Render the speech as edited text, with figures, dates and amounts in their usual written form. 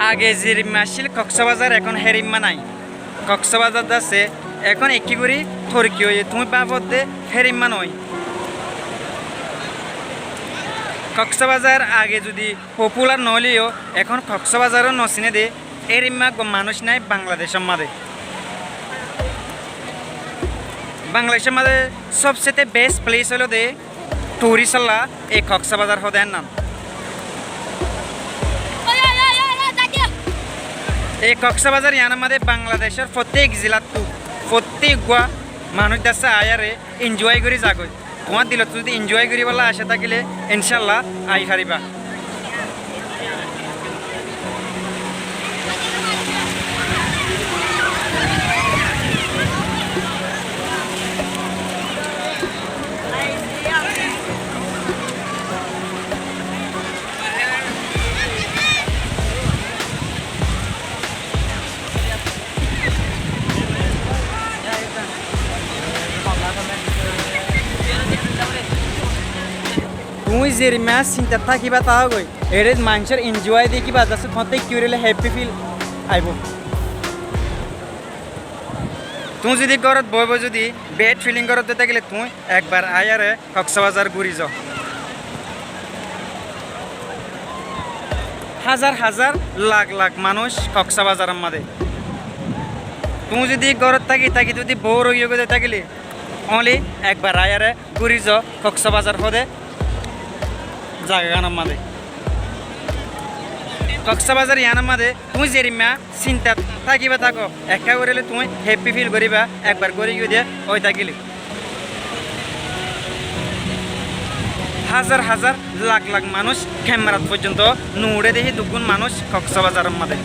আগে যে রিম্মা আসছিল কক্সবাজার এখন হে রিম্মা নাই। কক্সবাজার যাচ্ছে এখন একই করি থরকি হয়ে তুমি বাবদে হে রিম্মা নয়। কক্সবাজার আগে যদি পপুলার নহলেও এখন কক্সবাজারও নচিনে দে এ রিম্মা মানুষ নাই বাংলাদেশের মাঝে। বাংলাদেশের মাঝে সবচেয়ে বেস্ট প্লেস হলো দে টুরিস্ট এই কক্সবাজার হদের নাম। এই কক্সবাজার ইয়ানার মধ্যে বাংলাদেশের প্রত্যেক জেলার প্রত্যেক গোয়া মানুষ যাচ্ছে আয়ারে এনজয় করে যাগৈ। তোমার দিল যদি এনজয় করি বলা আসে থাকিলে ইনশাল্লাহ আই হারিবা। তুমি যে ম্যাচ চিন্তা থাকিবা তা গই এর মানুষের এনজয় দিয়ে কিবা যাচ্ছে তোমার কিউরিলে হ্যাপি ফিল আইব। তুমি যদি ঘরত বইব যদি বেড ফিলিং করতে থাকিলে তুমি একবার আয়ারে কক্সবাজার ঘুরি যাও। হাজার হাজার লাখ লাখ মানুষ কক্সবাজারের মাঝে। তুমি যদি ঘরত থাকি যদি বউ রইয়ে গেতে থাকিলে অনলি একবার আয়ারে ঘুরি যাও কক্সবাজার হদে জায়গার মাঝে। কক্সবাজার ইয়ানার মাঝে তুমি যেরিমা চিন্তা থাকিবা থাকো একা করিলে তুমি হ্যাপি ফিল করিবা একবার করে গিয়ে দিয়ে ওই থাকিলে। হাজার হাজার লাখ লাখ মানুষ ক্যামেরাত পর্যন্ত নুড়ে দেখি দুগুণ মানুষ কক্সবাজারের মাঝে।